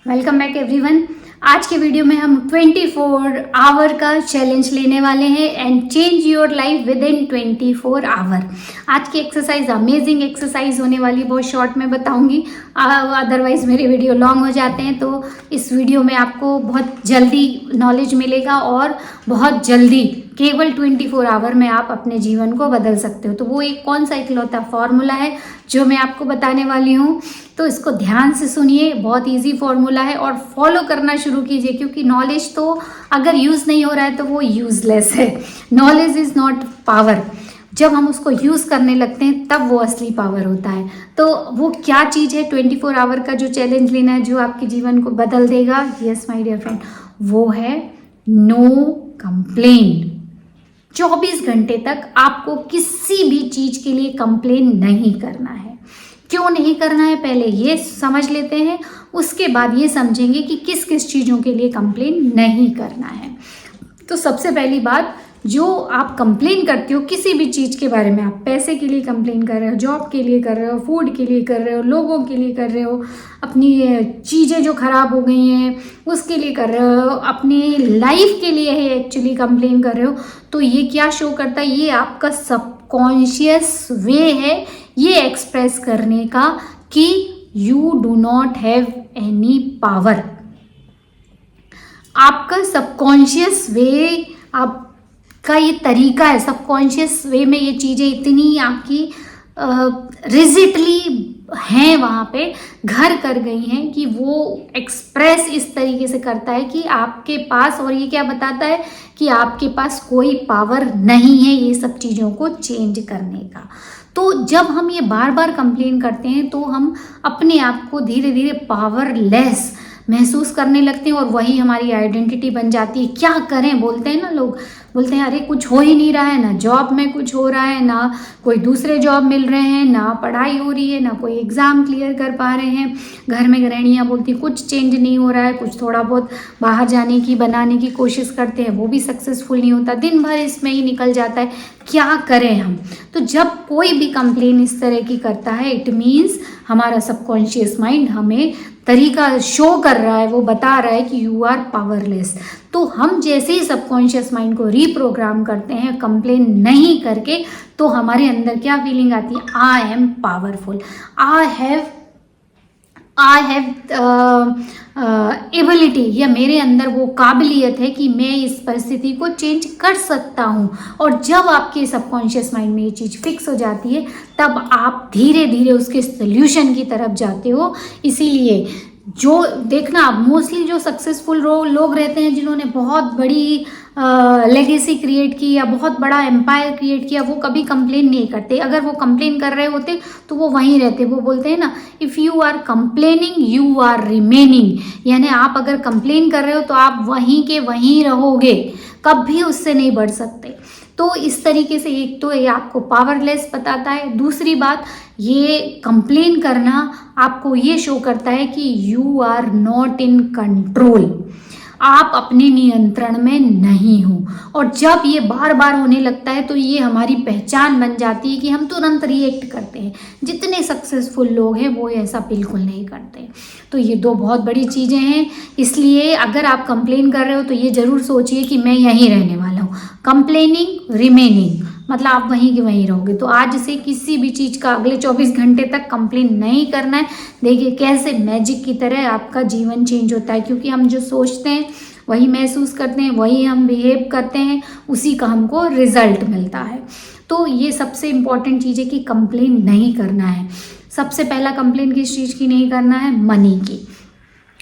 Welcome back everyone. आज के video में हम 24 आवर का चैलेंज लेने वाले हैं and change your life within 24 hour. आज की एक्सरसाइज अमेजिंग एक्सरसाइज होने वाली, बहुत शॉर्ट में बताऊंगी, अदरवाइज मेरे वीडियो लॉन्ग हो जाते हैं। तो इस वीडियो में आपको बहुत जल्दी नॉलेज मिलेगा और बहुत जल्दी केवल 24 आवर में आप अपने जीवन को बदल सकते हो। तो वो एक कौन सा इकलौता फॉर्मूला है जो मैं आपको बताने वाली हूँ, तो इसको ध्यान से सुनिए। बहुत इजी फॉर्मूला है और फॉलो करना शुरू कीजिए, क्योंकि नॉलेज तो अगर यूज़ नहीं हो रहा है तो वो यूज़लेस है। Knowledge is not power. जब हम उसको यूज़ करने लगते हैं तब वो असली पावर होता है। तो वो क्या चीज़ है 24 आवर का जो चैलेंज लेना है, जो आपके जीवन को बदल देगा? यस माय डियर फ्रेंड, वो है नो कंप्लेन। 24 घंटे तक आपको किसी भी चीज़ के लिए कंप्लेन नहीं करना है। क्यों नहीं करना है, पहले ये समझ लेते हैं, उसके बाद ये समझेंगे कि किस किस चीज़ों के लिए कंप्लेन नहीं करना है। तो सबसे पहली बात, जो आप कंप्लेन करते हो किसी भी चीज़ के बारे में, आप पैसे के लिए कंप्लेन कर रहे हो, जॉब के लिए कर रहे हो, फूड के लिए कर रहे हो, लोगों के लिए कर रहे हो, अपनी चीज़ें जो ख़राब हो गई हैं उसके लिए कर रहे हो, अपनी लाइफ के लिए है एक्चुअली कंप्लेन कर रहे हो, तो ये क्या शो करता है? ये आपका सबकॉन्शियस वे है ये एक्सप्रेस करने का कि you do not have any power. आपका सबकॉन्शियस वे, आपका ये तरीका है, सबकॉन्शियस वे में ये चीज़ें इतनी आपकी रिजिडली हैं, वहाँ पे घर कर गई हैं कि वो एक्सप्रेस इस तरीके से करता है कि आपके पास, और ये क्या बताता है कि आपके पास कोई पावर नहीं है ये सब चीज़ों को चेंज करने का। तो जब हम ये बार बार कंप्लेन करते हैं तो हम अपने आप को धीरे धीरे पावरलेस महसूस करने लगते हैं और वही हमारी आइडेंटिटी बन जाती है। क्या करें, बोलते हैं ना लोग, बोलते हैं अरे कुछ हो ही नहीं रहा है, ना जॉब में कुछ हो रहा है, ना कोई दूसरे जॉब मिल रहे हैं, ना पढ़ाई हो रही है, ना कोई एग्ज़ाम क्लियर कर पा रहे हैं। घर में गृहिणियाँ बोलती हैं कुछ चेंज नहीं हो रहा है, कुछ थोड़ा बहुत बाहर जाने की बनाने की कोशिश करते हैं, वो भी सक्सेसफुल नहीं होता, दिन भर इसमें ही निकल जाता है। क्या करें हम? तो जब कोई भी कंप्लेन इस तरह की करता है, इट मीन्स हमारा सबकॉन्शियस माइंड हमें तरीका शो कर रहा है, वो बता रहा है कि यू आर पावरलेस। तो हम जैसे ही सबकॉन्शियस माइंड को रीप्रोग्राम करते हैं कंप्लेन नहीं करके, तो हमारे अंदर क्या फीलिंग आती है? I am powerful, I have ability, या मेरे अंदर वो काबिलियत है कि मैं इस परिस्थिति को चेंज कर सकता हूँ। और जब आपके सबकॉन्शियस माइंड में ये चीज़ फिक्स हो जाती है तब आप धीरे धीरे उसके सल्यूशन की तरफ जाते हो। इसीलिए जो देखना, मोस्टली जो सक्सेसफुल लोग रहते हैं, जिन्होंने बहुत बड़ी लेगेसी क्रिएट की या बहुत बड़ा एम्पायर क्रिएट किया, वो कभी कंप्लेन नहीं करते। अगर वो कंप्लेन कर रहे होते तो वो वहीं रहते। वो बोलते हैं ना, if you are complaining you are remaining, यानी आप अगर कंप्लेन कर रहे हो तो आप वहीं के वहीं रहोगे, कभी उससे नहीं बढ़ सकते। तो इस तरीके से एक तो ये आपको पावरलेस बताता है। दूसरी बात, ये कंप्लेन करना आपको ये शो करता है कि you are not in control, आप अपने नियंत्रण में नहीं हो। और जब ये बार बार होने लगता है तो ये हमारी पहचान बन जाती है कि हम तुरंत रिएक्ट करते हैं। जितने सक्सेसफुल लोग हैं वो ऐसा बिल्कुल नहीं करते। तो ये दो बहुत बड़ी चीज़ें हैं। इसलिए अगर आप कंप्लेन कर रहे हो तो ये ज़रूर सोचिए कि मैं यहीं रहने वाला हूँ। कंप्लेनिंग रिमेनिंग मतलब आप वहीं के वहीं रहोगे। तो आज से किसी भी चीज़ का अगले 24 घंटे तक कंप्लेन नहीं करना है। देखिए कैसे मैजिक की तरह आपका जीवन चेंज होता है, क्योंकि हम जो सोचते हैं वही महसूस करते हैं, वही हम बिहेव करते हैं, उसी का हमको रिजल्ट मिलता है। तो ये सबसे इम्पॉर्टेंट चीज़ है कि कंप्लेन नहीं करना है। सबसे पहला कंप्लेन किस चीज़ की नहीं करना है? मनी की।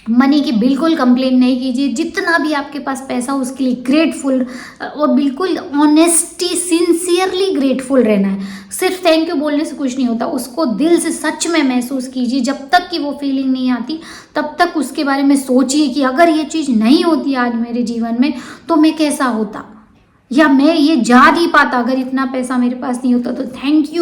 मनी की बिल्कुल कंप्लेन नहीं कीजिए। जितना भी आपके पास पैसा, उसके लिए ग्रेटफुल और बिल्कुल ऑनेस्टी, सिंसियरली ग्रेटफुल रहना है। सिर्फ थैंक यू बोलने से कुछ नहीं होता, उसको दिल से सच में महसूस कीजिए। जब तक कि वो फीलिंग नहीं आती तब तक उसके बारे में सोचिए कि अगर ये चीज़ नहीं होती आज मेरे जीवन में तो मैं कैसा होता, या मैं ये जा नहीं पाता अगर इतना पैसा मेरे पास नहीं होता। तो थैंक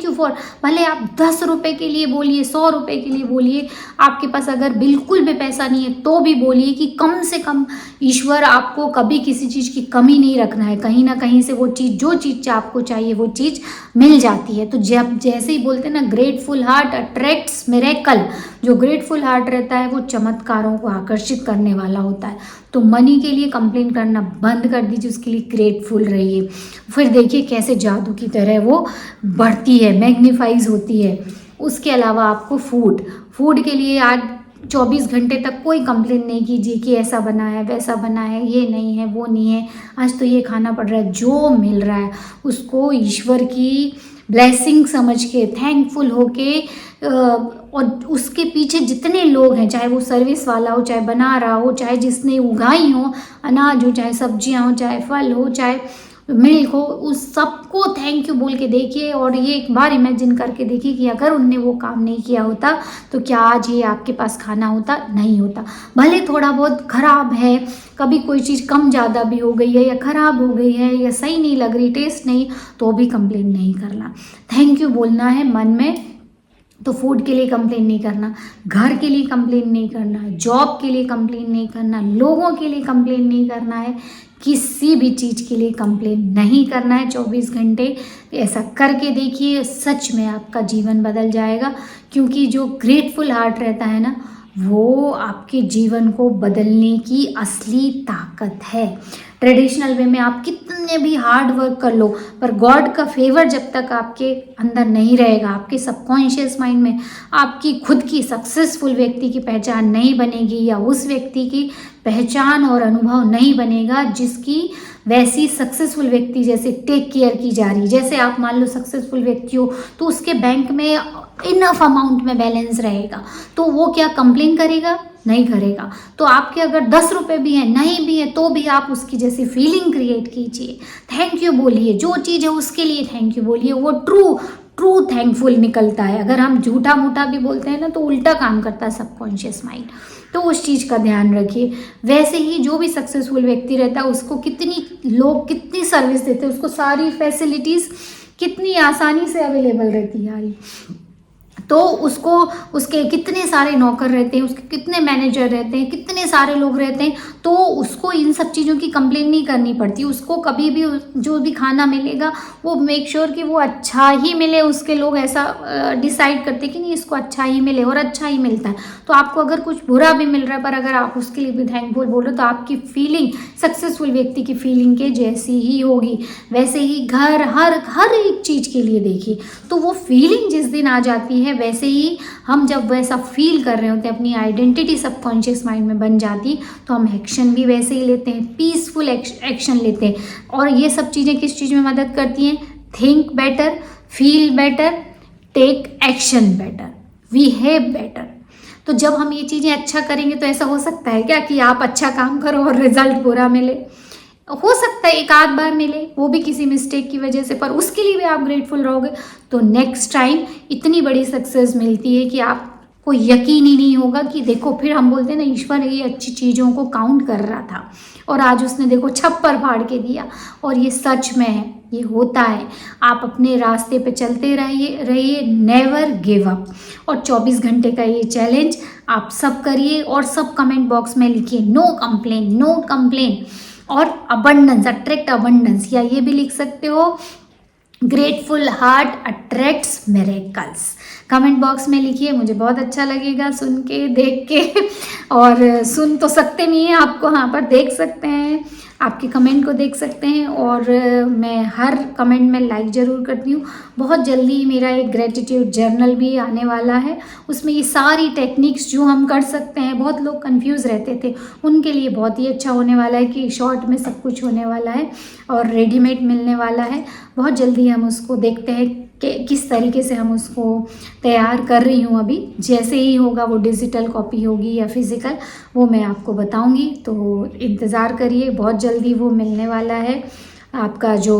यू फॉर, भले आप 10 रुपये के लिए बोलिए, 100 रुपये के लिए बोलिए, आपके पास अगर बिल्कुल भी पैसा नहीं है तो भी बोलिए कि कम से कम ईश्वर आपको कभी किसी चीज़ की कमी नहीं रखना है। कहीं ना कहीं से वो चीज़, जो चीज़ आपको चाहिए वो चीज़ मिल जाती है। तो जब जैसे ही बोलते हैं ना, ग्रेटफुल हार्ट अट्रैक्ट्स मिरेकल, जो ग्रेटफुल हार्ट रहता है वो चमत्कारों को आकर्षित करने वाला होता है। तो मनी के लिए कंप्लेन करना बंद कर दीजिए, उसके लिए ग्रेटफुल रहिए। फिर देखिए कैसे जादू की तरह वो बढ़ती है, मैग्नीफाइज होती है। उसके अलावा आपको फूड के लिए आज 24 घंटे तक कोई कंप्लेन नहीं कीजिए कि ऐसा बना है, वैसा बना है, ये नहीं है, वो नहीं है, आज तो ये खाना पड़ रहा है। जो मिल रहा है उसको ईश्वर की ब्लेसिंग समझ के, थैंकफुल होके, और उसके पीछे जितने लोग हैं, चाहे वो सर्विस वाला हो, चाहे बना रहा हो, चाहे जिसने उगाई हो, अनाज हो, चाहे सब्जियां हो, चाहे फल हो, चाहे मिल्क हो, उस सबको थैंक यू बोल के देखिए। और ये एक बार इमेजिन करके देखिए कि अगर उनने वो काम नहीं किया होता तो क्या आज ये आपके पास खाना होता, नहीं होता। भले थोड़ा बहुत ख़राब है, कभी कोई चीज़ कम ज़्यादा भी हो गई है या ख़राब हो गई है या सही नहीं लग रही, टेस्ट नहीं, तो भी कंप्लेन नहीं करना, थैंक यू बोलना है मन में। तो फूड के लिए कंप्लेन नहीं करना, घर के लिए कंप्लेन नहीं करना, जॉब के लिए कंप्लेन नहीं करना, लोगों के लिए कंप्लेन नहीं करना है, किसी भी चीज़ के लिए कंप्लेन नहीं करना है 24 घंटे। ऐसा करके देखिए, सच में आपका जीवन बदल जाएगा। क्योंकि जो ग्रेटफुल हार्ट रहता है ना, वो आपके जीवन को बदलने की असली ताकत है। ट्रेडिशनल वे में आप कितने भी हार्ड वर्क कर लो, पर गॉड का फेवर जब तक आपके अंदर नहीं रहेगा, आपके सबकॉन्शियस माइंड में आपकी खुद की सक्सेसफुल व्यक्ति की पहचान नहीं बनेगी, या उस व्यक्ति की पहचान और अनुभव नहीं बनेगा जिसकी वैसी सक्सेसफुल व्यक्ति जैसे टेक केयर की जा रही। जैसे आप मान लो सक्सेसफुल व्यक्ति हो तो उसके बैंक में इनफ अमाउंट में बैलेंस रहेगा, तो वो क्या कंप्लेन करेगा? नहीं करेगा। तो आपके अगर 10 रुपये भी हैं, नहीं भी है, तो भी आप उसकी जैसी फीलिंग क्रिएट कीजिए, थैंक यू बोलिए, जो चीज़ है उसके लिए थैंक यू बोलिए। वो ट्रू थैंकफुल निकलता है। अगर हम झूठा मूठा भी बोलते हैं ना, तो उल्टा काम करता है सबकॉन्शियस माइंड। तो उस चीज़ का ध्यान रखिए। वैसे ही जो भी सक्सेसफुल व्यक्ति रहता है उसको कितनी सर्विस देते हैं, उसको सारी फैसिलिटीज़ कितनी आसानी से अवेलेबल रहती है। तो उसके कितने सारे नौकर रहते हैं, उसके कितने मैनेजर रहते हैं, कितने सारे लोग रहते हैं, तो उसको इन सब चीज़ों की कंप्लेन नहीं करनी पड़ती। उसको कभी भी जो भी खाना मिलेगा वो मेक श्योर कि वो अच्छा ही मिले। उसके लोग ऐसा डिसाइड करते कि नहीं, इसको अच्छा ही मिले, और अच्छा ही मिलता है। तो आपको अगर कुछ बुरा भी मिल रहा है, पर अगर आप उसके लिए भी थैंकफुल बोलो, तो आपकी फीलिंग सक्सेसफुल व्यक्ति की फीलिंग के जैसी ही होगी। वैसे ही घर, हर एक चीज़ के लिए देखिए, तो वो फीलिंग जिस दिन आ जाती है, वैसे ही हम जब वैसा फील कर रहे होते हैं, अपनी आइडेंटिटी सबकॉन्शियस माइंड में बन जाती, तो हम एक्शन भी वैसे ही लेते हैं, पीसफुल एक्शन लेते हैं। और ये सब चीज़ें किस चीज़ में मदद करती हैं? Think better, feel better, take action better, behave better. तो जब हम ये चीज़ें अच्छा करेंगे, तो ऐसा हो सकता है क्या कि आप अच्छा काम करो और रिजल्ट बुरा मिले? हो सकता है एक आध बार मिले, वो भी किसी मिस्टेक की वजह से, पर उसके लिए भी आप ग्रेटफुल रहोगे तो नेक्स्ट टाइम इतनी बड़ी सक्सेस मिलती है कि आपको यकीन ही नहीं होगा कि देखो, फिर हम बोलते हैं ना, ईश्वर ये अच्छी चीज़ों को काउंट कर रहा था और आज उसने देखो छप्पर फाड़ के दिया। और ये सच में है, ये होता है। आप अपने रास्ते पे चलते रहिए, नेवर गिव अप। और 24 घंटे का ये चैलेंज आप सब करिए और सब कमेंट बॉक्स में लिखिए, नो कंप्लेन, नो कंप्लेन। और अबंडेंस, अट्रैक्ट अबंडेंस, या ये भी लिख सकते हो, grateful heart attracts miracles. Comment box में लिखिए, मुझे बहुत अच्छा लगेगा सुन के, देख के। और सुन तो सकते नहीं हैं आपको, हाँ, पर देख सकते हैं, आपके कमेंट को देख सकते हैं। और मैं हर कमेंट में लाइक ज़रूर करती हूँ। बहुत जल्दी मेरा एक ग्रेटिट्यूड जर्नल भी आने वाला है, उसमें ये सारी टेक्निक्स जो हम कर सकते हैं, बहुत लोग कंफ्यूज रहते थे, उनके लिए बहुत ही अच्छा होने वाला है कि शॉर्ट में सब कुछ होने वाला है और रेडीमेड मिलने वाला है। बहुत जल्दी हम उसको देखते हैं कि किस तरीके से हम उसको तैयार कर रही हूँ। अभी जैसे ही होगा, वो डिजिटल कॉपी होगी या फिज़िकल, वो मैं आपको बताऊँगी। तो इंतज़ार करिए, बहुत जल्दी वो मिलने वाला है, आपका जो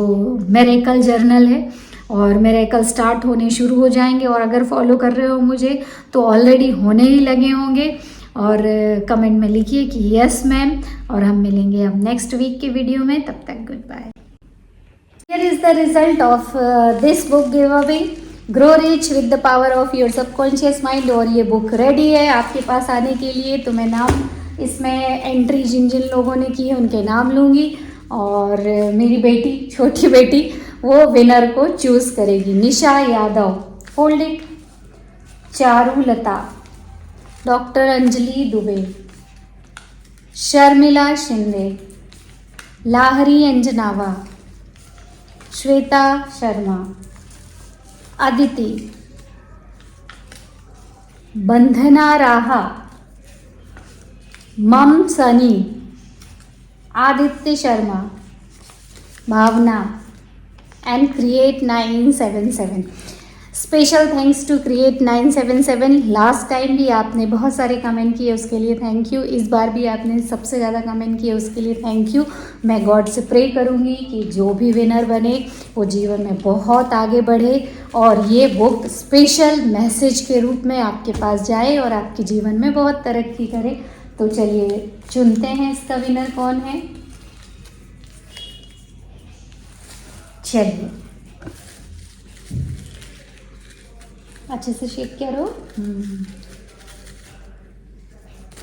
मिरेकल जर्नल है। और मिरेकल स्टार्ट होने शुरू हो जाएंगे, और अगर फॉलो कर रहे हो मुझे तो ऑलरेडी होने ही लगे होंगे। और कमेंट में लिखिए कि यस मैम, और हम मिलेंगे अब नेक्स्ट वीक के वीडियो में। तब तक goodbye. Here is the result of this book giveaway, Grow Rich with the Power of Your Subconscious Mind। और ये बुक रेडी है आपके पास आने के लिए। तो मैं नाम इसमें एंट्री जिन जिन लोगों ने की है उनके नाम लूँगी, और मेरी बेटी, छोटी बेटी, वो विनर को चूज़ करेगी। Nisha Yadav, fold it, Charulata, doctor Anjali Dubey, Sharmila Shinde, Lahari अंजनावा, श्वेता शर्मा, अदिति, बंधना राहा, मम Sunny, Aditya Sharma, Bhavna and create 977। Special thanks to create 977। Last time भी आपने बहुत सारे कमेंट किए, उसके लिए थैंक यू। इस बार भी आपने सबसे ज़्यादा कमेंट किए, उसके लिए थैंक यू। मैं गॉड से प्रे करूँगी कि जो भी विनर बने वो जीवन में बहुत आगे बढ़े और ये बुक स्पेशल मैसेज के रूप में आपके पास जाए और आपके जीवन में बहुत तरक्की करे। तो चलिए चुनते हैं इसका विनर कौन है। चलिए अच्छे से शेक करो।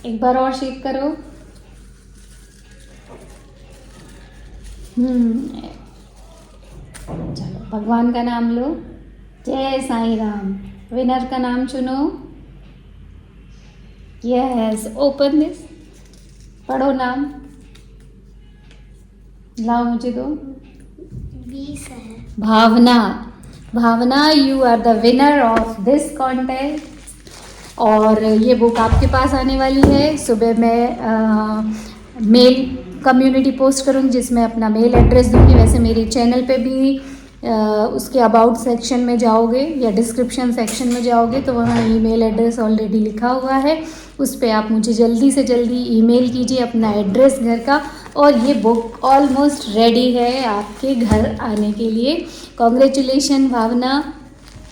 एक बार और शेक करो। चलो भगवान का नाम लो। जय साईं राम। विनर का नाम चुनो। Yes, open this. पढ़ो नाम। लाओ मुझे दो। Bhavna. Bhavna, you are the winner of this contest. और ये बुक आपके पास आने वाली है। सुबह मैं मेल कम्युनिटी पोस्ट करूँगी जिसमें अपना मेल एड्रेस दूँगी। वैसे मेरे चैनल पे भी उसके अबाउट सेक्शन में जाओगे या डिस्क्रिप्शन सेक्शन में जाओगे तो वहाँ ईमेल एड्रेस ऑलरेडी लिखा हुआ है। उस पर आप मुझे जल्दी से जल्दी ईमेल कीजिए अपना एड्रेस घर का। और ये बुक ऑलमोस्ट रेडी है आपके घर आने के लिए। कॉन्ग्रेचुलेशन भावना।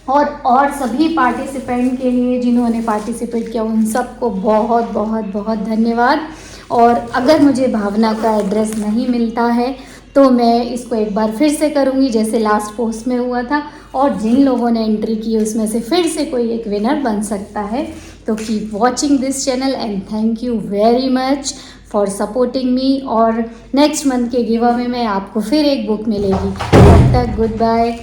और सभी पार्टिसिपेंट के लिए जिन्होंने पार्टिसिपेट किया उन सबको बहुत बहुत बहुत धन्यवाद। और अगर मुझे भावना का एड्रेस नहीं मिलता है तो मैं इसको एक बार फिर से करूँगी जैसे लास्ट पोस्ट में हुआ था। और जिन लोगों ने एंट्री की उसमें से फिर से कोई एक विनर बन सकता है। तो keep watching this channel and thank you very much for supporting me. और नेक्स्ट मंथ के गिव अवे में आपको फिर एक बुक मिलेगी। तब तक गुड बाय।